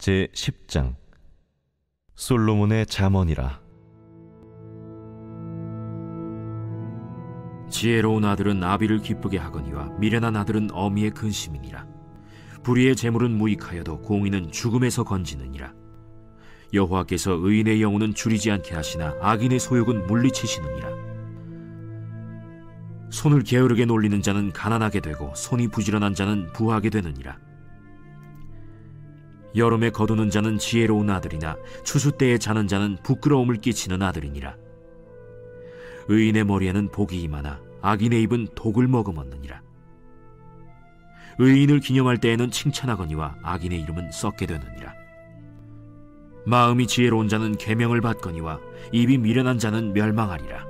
제10장 솔로몬의 잠언이라. 지혜로운 아들은 아비를 기쁘게 하거니와 미련한 아들은 어미의 근심이니라. 불의의 재물은 무익하여도 공의는 죽음에서 건지느니라. 여호와께서 의인의 영혼은 줄이지 않게 하시나 악인의 소욕은 물리치시느니라. 손을 게으르게 놀리는 자는 가난하게 되고 손이 부지런한 자는 부하게 되느니라. 여름에 거두는 자는 지혜로운 아들이나 추수 때에 자는 자는 부끄러움을 끼치는 아들이니라. 의인의 머리에는 복이 임하나 악인의 입은 독을 머금었느니라. 의인을 기념할 때에는 칭찬하거니와 악인의 이름은 썩게 되느니라. 마음이 지혜로운 자는 계명을 받거니와 입이 미련한 자는 멸망하리라.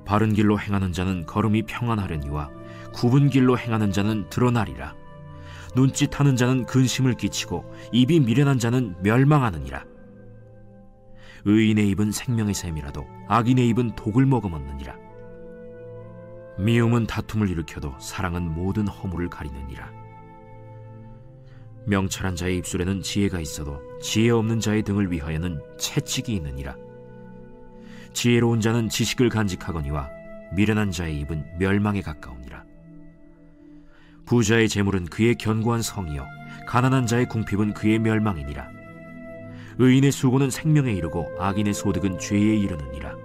바른 길로 행하는 자는 걸음이 평안하려니와 굽은 길로 행하는 자는 드러나리라. 눈짓하는 자는 근심을 끼치고 입이 미련한 자는 멸망하느니라. 의인의 입은 생명의 샘이라도 악인의 입은 독을 머금었느니라. 미움은 다툼을 일으켜도 사랑은 모든 허물을 가리느니라. 명철한 자의 입술에는 지혜가 있어도 지혜 없는 자의 등을 위하여는 채찍이 있느니라. 지혜로운 자는 지식을 간직하거니와 미련한 자의 입은 멸망에 가까우니라. 부자의 재물은 그의 견고한 성이요 가난한 자의 궁핍은 그의 멸망이니라. 의인의 수고는 생명에 이르고 악인의 소득은 죄에 이르느니라.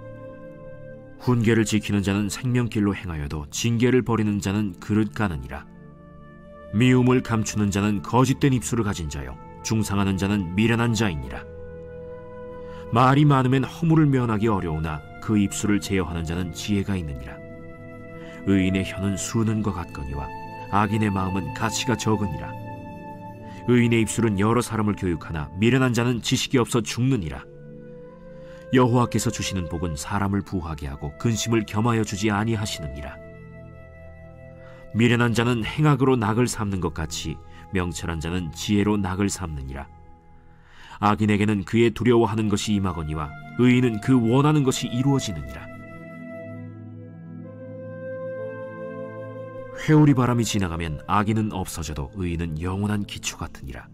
훈계를 지키는 자는 생명길로 행하여도 징계를 버리는 자는 그릇 가느니라. 미움을 감추는 자는 거짓된 입술을 가진 자요 중상하는 자는 미련한 자이니라. 말이 많으면 허물을 면하기 어려우나 그 입술을 제어하는 자는 지혜가 있느니라. 의인의 혀는 수는과 같거니와 악인의 마음은 가치가 적으니라. 의인의 입술은 여러 사람을 교육하나 미련한 자는 지식이 없어 죽느니라. 여호와께서 주시는 복은 사람을 부하게 하고 근심을 겸하여 주지 아니하시느니라. 미련한 자는 행악으로 낙을 삼는 것 같이 명철한 자는 지혜로 낙을 삼느니라. 악인에게는 그의 두려워하는 것이 임하거니와 의인은 그 원하는 것이 이루어지느니라. 회오리 바람이 지나가면 악인은 없어져도 의인은 영원한 기초 같으니라.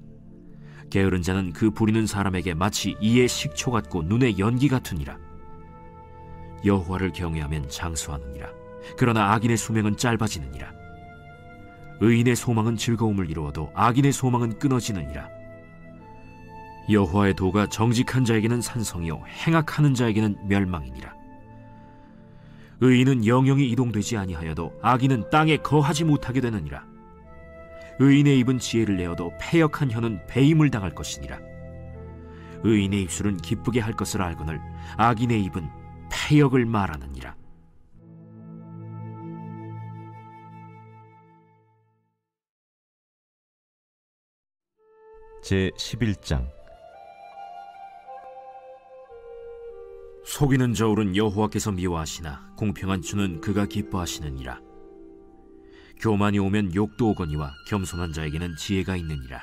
게으른 자는 그 부리는 사람에게 마치 이의 식초 같고 눈의 연기 같으니라. 여호와를 경외하면 장수하느니라. 그러나 악인의 수명은 짧아지느니라. 의인의 소망은 즐거움을 이루어도 악인의 소망은 끊어지느니라. 여호와의 도가 정직한 자에게는 산성이요 행악하는 자에게는 멸망이니라. 의인은 영영이 이동되지 아니하여도 악인은 땅에 거하지 못하게 되느니라. 의인의 입은 지혜를 내어도 패역한 혀는 배임을 당할 것이니라. 의인의 입술은 기쁘게 할 것을 알거늘 악인의 입은 패역을 말하느니라. 제11장 속이는 저울은 여호와께서 미워하시나 공평한 주는 그가 기뻐하시느니라. 교만이 오면 욕도 오거니와 겸손한 자에게는 지혜가 있느니라.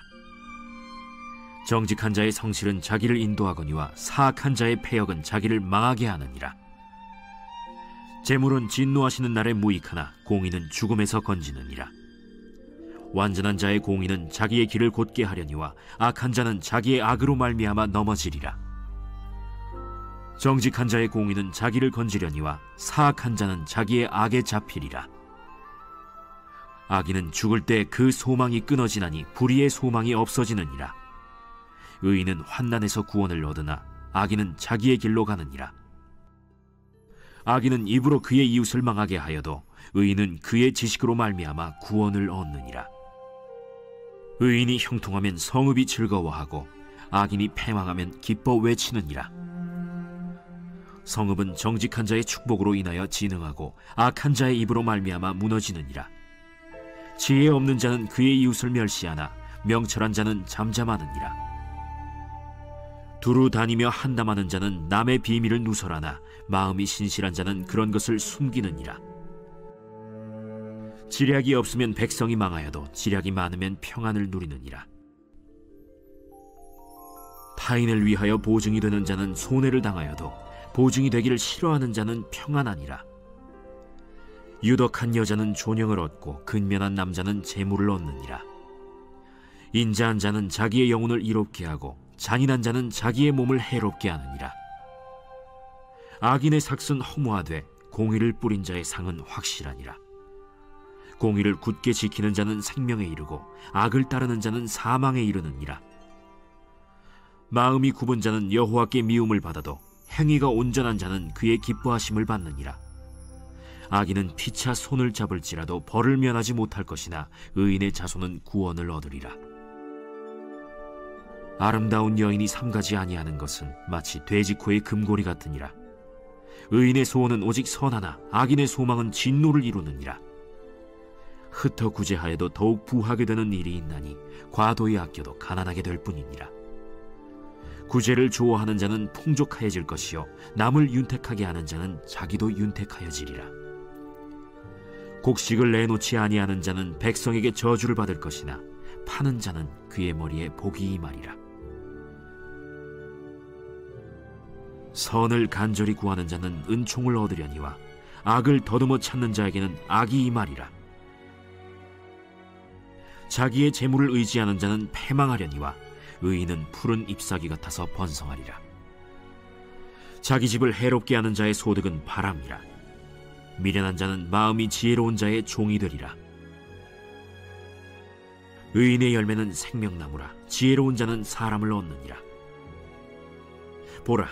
정직한 자의 성실은 자기를 인도하거니와 사악한 자의 패역은 자기를 망하게 하느니라. 재물은 진노하시는 날에 무익하나 공의는 죽음에서 건지느니라. 완전한 자의 공의는 자기의 길을 곧게 하려니와 악한 자는 자기의 악으로 말미암아 넘어지리라. 정직한 자의 공의는 자기를 건지려니와 사악한 자는 자기의 악에 잡히리라. 악인은 죽을 때 그 소망이 끊어지나니 불의의 소망이 없어지느니라. 의인은 환난에서 구원을 얻으나 악인은 자기의 길로 가느니라. 악인은 입으로 그의 이웃을 망하게 하여도 의인은 그의 지식으로 말미암아 구원을 얻느니라. 의인이 형통하면 성읍이 즐거워하고 악인이 패망하면 기뻐 외치느니라. 성읍은 정직한 자의 축복으로 인하여 진흥하고 악한 자의 입으로 말미암아 무너지느니라. 지혜 없는 자는 그의 이웃을 멸시하나 명철한 자는 잠잠하느니라. 두루 다니며 한담하는 자는 남의 비밀을 누설하나 마음이 신실한 자는 그런 것을 숨기느니라. 지략이 없으면 백성이 망하여도 지략이 많으면 평안을 누리느니라. 타인을 위하여 보증이 되는 자는 손해를 당하여도 보증이 되기를 싫어하는 자는 평안하니라. 유덕한 여자는 존영을 얻고 근면한 남자는 재물을 얻느니라. 인자한 자는 자기의 영혼을 이롭게 하고 잔인한 자는 자기의 몸을 해롭게 하느니라. 악인의 삭은 허무하되 공의를 뿌린 자의 상은 확실하니라. 공의를 굳게 지키는 자는 생명에 이르고 악을 따르는 자는 사망에 이르느니라. 마음이 굽은 자는 여호와께 미움을 받아도 행위가 온전한 자는 그의 기뻐하심을 받느니라. 악인은 피차 손을 잡을지라도 벌을 면하지 못할 것이나 의인의 자손은 구원을 얻으리라. 아름다운 여인이 삼가지 아니하는 것은 마치 돼지코의 금고리 같으니라. 의인의 소원은 오직 선하나 악인의 소망은 진노를 이루느니라. 흩어 구제하여도 더욱 부하게 되는 일이 있나니 과도히 아껴도 가난하게 될 뿐이니라. 구제를 좋아하는 자는 풍족하여질 것이요 남을 윤택하게 하는 자는 자기도 윤택하여지리라. 곡식을 내놓지 아니하는 자는 백성에게 저주를 받을 것이나 파는 자는 그의 머리에 복이 임하리라. 선을 간절히 구하는 자는 은총을 얻으려니와 악을 더듬어 찾는 자에게는 악이 임하리라. 자기의 재물을 의지하는 자는 패망하려니와 의인은 푸른 잎사귀 같아서 번성하리라. 자기 집을 해롭게 하는 자의 소득은 바람이라. 미련한 자는 마음이 지혜로운 자의 종이 되리라. 의인의 열매는 생명나무라. 지혜로운 자는 사람을 얻느니라. 보라,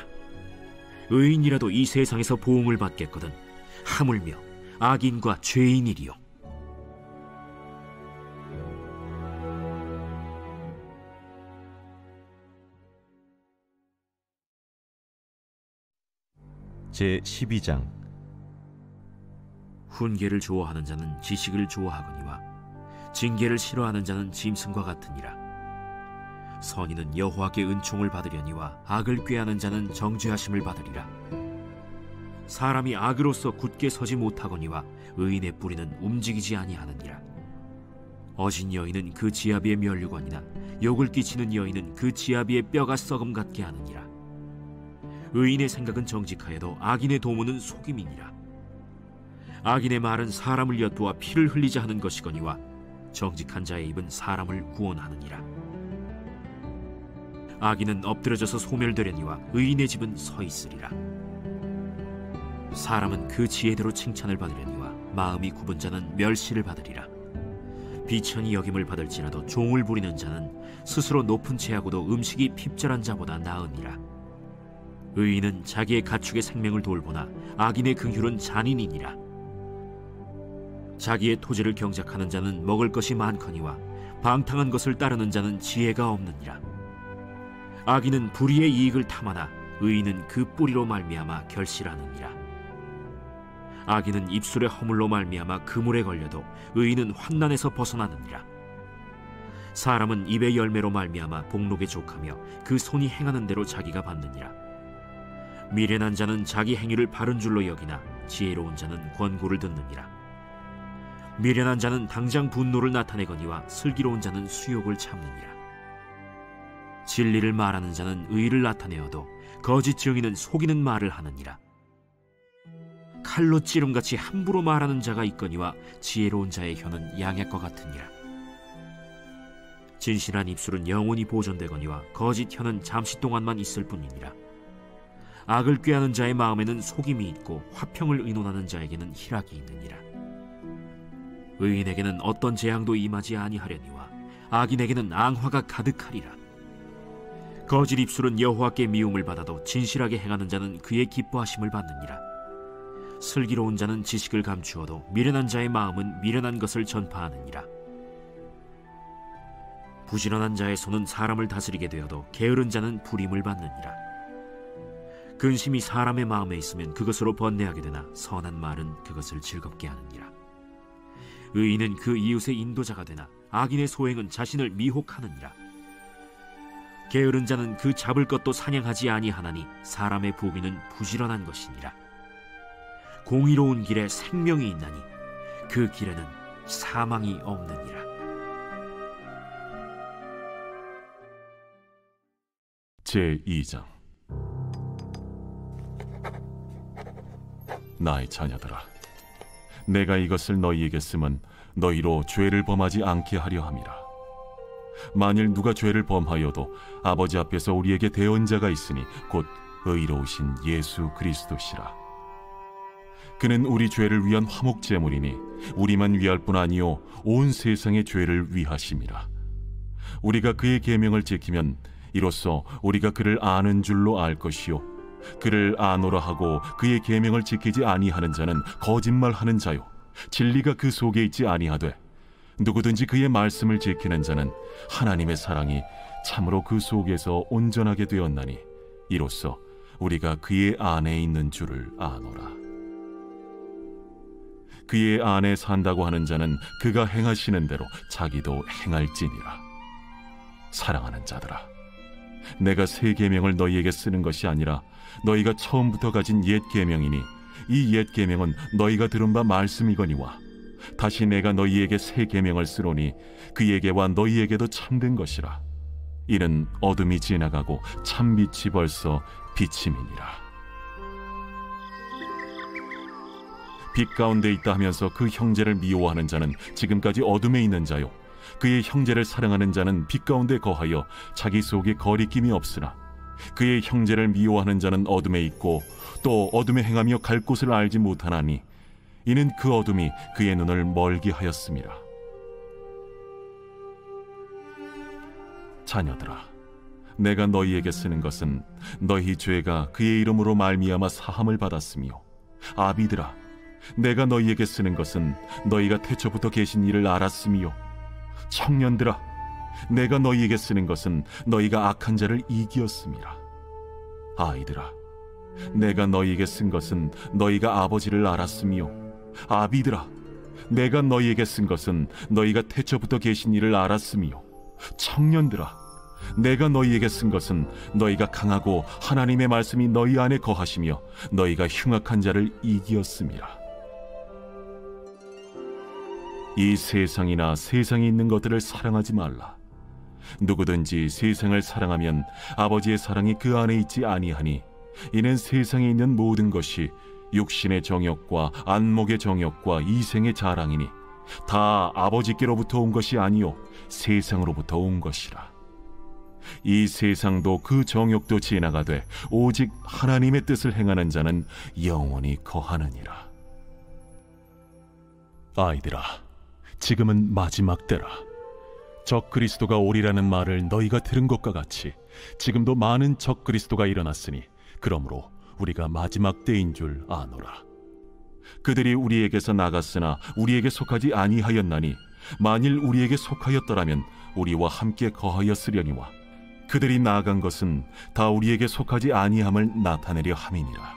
의인이라도 이 세상에서 보응을 받겠거든 하물며 악인과 죄인이리요. 제12장. 훈계를 좋아하는 자는 지식을 좋아하거니와 징계를 싫어하는 자는 짐승과 같으니라. 선인은 여호와께 은총을 받으려니와 악을 꾀하는 자는 정죄하심을 받으리라. 사람이 악으로서 굳게 서지 못하거니와 의인의 뿌리는 움직이지 아니하느니라. 어진 여인은 그 지아비의 면류관이나 욕을 끼치는 여인은 그 지아비의 뼈가 썩음 같게 하느니라. 의인의 생각은 정직하여도 악인의 도모는 속임이니라. 악인의 말은 사람을 엿보아 피를 흘리자 하는 것이거니와 정직한 자의 입은 사람을 구원하느니라. 악인은 엎드려져서 소멸되려니와 의인의 집은 서 있으리라. 사람은 그 지혜대로 칭찬을 받으려니와 마음이 굽은 자는 멸시를 받으리라. 비천히 여김을 받을지라도 종을 부리는 자는 스스로 높은 채하고도 음식이 핍절한 자보다 나으니라. 의인은 자기의 가축의 생명을 돌보나 악인의 긍휼은 잔인이니라. 자기의 토지를 경작하는 자는 먹을 것이 많거니와 방탕한 것을 따르는 자는 지혜가 없느니라. 악인은 불의의 이익을 탐하나 의인은 그 뿌리로 말미암아 결실하느니라. 악인은 입술의 허물로 말미암아 그물에 걸려도 의인은 환난에서 벗어나느니라. 사람은 입의 열매로 말미암아 복록에 족하며 그 손이 행하는 대로 자기가 받느니라. 미련한 자는 자기 행위를 바른 줄로 여기나 지혜로운 자는 권고를 듣느니라. 미련한 자는 당장 분노를 나타내거니와 슬기로운 자는 수욕을 참느니라. 진리를 말하는 자는 의를 나타내어도 거짓 증인은 속이는 말을 하느니라. 칼로 찌름같이 함부로 말하는 자가 있거니와 지혜로운 자의 혀는 양약과 같으니라. 진실한 입술은 영원히 보존되거니와 거짓 혀는 잠시 동안만 있을 뿐이니라. 악을 꾀하는 자의 마음에는 속임이 있고 화평을 의논하는 자에게는 희락이 있느니라. 의인에게는 어떤 재앙도 임하지 아니하려니와 악인에게는 앙화가 가득하리라. 거짓 입술은 여호와께 미움을 받아도 진실하게 행하는 자는 그의 기뻐하심을 받느니라. 슬기로운 자는 지식을 감추어도 미련한 자의 마음은 미련한 것을 전파하느니라. 부지런한 자의 손은 사람을 다스리게 되어도 게으른 자는 불임을 받느니라. 근심이 사람의 마음에 있으면 그것으로 번뇌하게 되나 선한 말은 그것을 즐겁게 하느니라. 의인은 그 이웃의 인도자가 되나 악인의 소행은 자신을 미혹하느니라. 게으른 자는 그 잡을 것도 사냥하지 아니하나니 사람의 부귀는 부지런한 것이니라. 공의로운 길에 생명이 있나니 그 길에는 사망이 없느니라. 제2장. 나의 자녀들아, 내가 이것을 너희에게 쓰면 너희로 죄를 범하지 않게 하려 함이라. 만일 누가 죄를 범하여도 아버지 앞에서 우리에게 대언자가 있으니 곧 의로우신 예수 그리스도시라. 그는 우리 죄를 위한 화목 제물이니 우리만 위할 뿐 아니요 온 세상의 죄를 위하심이라. 우리가 그의 계명을 지키면 이로써 우리가 그를 아는 줄로 알 것이요 그를 아노라 하고 그의 계명을 지키지 아니하는 자는 거짓말하는 자요 진리가 그 속에 있지 아니하되 누구든지 그의 말씀을 지키는 자는 하나님의 사랑이 참으로 그 속에서 온전하게 되었나니 이로써 우리가 그의 안에 있는 줄을 아노라. 그의 안에 산다고 하는 자는 그가 행하시는 대로 자기도 행할지니라. 사랑하는 자들아, 내가 새 계명을 너희에게 쓰는 것이 아니라 너희가 처음부터 가진 옛 계명이니 이 옛 계명은 너희가 들은 바 말씀이거니와 다시 내가 너희에게 새 계명을 쓰노니 그에게와 너희에게도 참된 것이라. 이는 어둠이 지나가고 참빛이 벌써 비침이니라. 빛 가운데 있다 하면서 그 형제를 미워하는 자는 지금까지 어둠에 있는 자요 그의 형제를 사랑하는 자는 빛 가운데 거하여 자기 속에 거리낌이 없으나 그의 형제를 미워하는 자는 어둠에 있고 또 어둠에 행하며 갈 곳을 알지 못하나니 이는 그 어둠이 그의 눈을 멀게 하였음이라. 자녀들아, 내가 너희에게 쓰는 것은 너희 죄가 그의 이름으로 말미암아 사함을 받았으며 아비들아, 내가 너희에게 쓰는 것은 너희가 태초부터 계신 이를 알았으며 청년들아, 내가 너희에게 쓰는 것은 너희가 악한 자를 이기었음이라. 아이들아, 내가 너희에게 쓴 것은 너희가 아버지를 알았으며 아비들아, 내가 너희에게 쓴 것은 너희가 태초부터 계신 이를 알았으며 청년들아, 내가 너희에게 쓴 것은 너희가 강하고 하나님의 말씀이 너희 안에 거하시며 너희가 흉악한 자를 이기었음이라. 이 세상이나 세상에 있는 것들을 사랑하지 말라. 누구든지 세상을 사랑하면 아버지의 사랑이 그 안에 있지 아니하니 이는 세상에 있는 모든 것이 육신의 정욕과 안목의 정욕과 이생의 자랑이니 다 아버지께로부터 온 것이 아니요 세상으로부터 온 것이라. 이 세상도 그 정욕도 지나가되 오직 하나님의 뜻을 행하는 자는 영원히 거하느니라. 아이들아, 지금은 마지막 때라. 적 그리스도가 오리라는 말을 너희가 들은 것과 같이 지금도 많은 적 그리스도가 일어났으니 그러므로 우리가 마지막 때인 줄 아노라. 그들이 우리에게서 나갔으나 우리에게 속하지 아니하였나니 만일 우리에게 속하였더라면 우리와 함께 거하였으려니와 그들이 나아간 것은 다 우리에게 속하지 아니함을 나타내려 함이니라.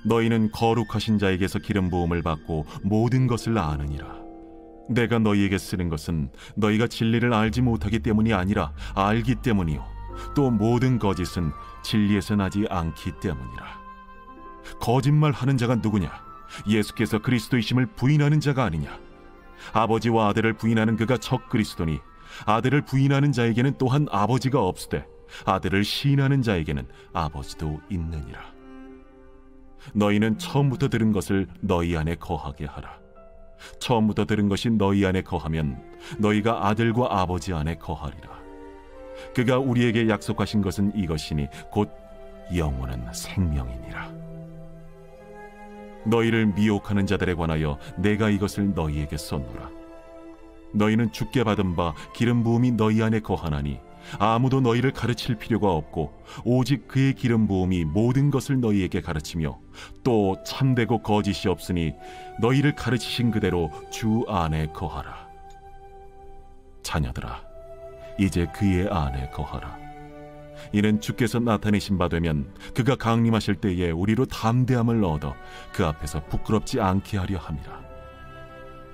너희는 거룩하신 자에게서 기름 부음을 받고 모든 것을 아느니라. 내가 너희에게 쓰는 것은 너희가 진리를 알지 못하기 때문이 아니라 알기 때문이요 또 모든 거짓은 진리에서 나지 않기 때문이라. 거짓말하는 자가 누구냐? 예수께서 그리스도이심을 부인하는 자가 아니냐? 아버지와 아들을 부인하는 그가 적 그리스도니 아들을 부인하는 자에게는 또한 아버지가 없으되 아들을 시인하는 자에게는 아버지도 있느니라. 너희는 처음부터 들은 것을 너희 안에 거하게 하라. 처음부터 들은 것이 너희 안에 거하면 너희가 아들과 아버지 안에 거하리라. 그가 우리에게 약속하신 것은 이것이니 곧 영원한 생명이니라. 너희를 미혹하는 자들에 관하여 내가 이것을 너희에게 썼노라. 너희는 주께 받은 바 기름 부음이 너희 안에 거하나니 아무도 너희를 가르칠 필요가 없고 오직 그의 기름 부음이 모든 것을 너희에게 가르치며 또 참되고 거짓이 없으니 너희를 가르치신 그대로 주 안에 거하라. 자녀들아, 이제 그의 안에 거하라. 이는 주께서 나타내신 바 되면 그가 강림하실 때에 우리로 담대함을 얻어 그 앞에서 부끄럽지 않게 하려 함이라.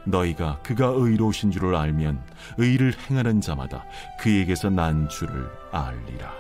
너희가 그가 의로우신 줄을 알면 의를 행하는 자마다 그에게서 난 줄을 알리라.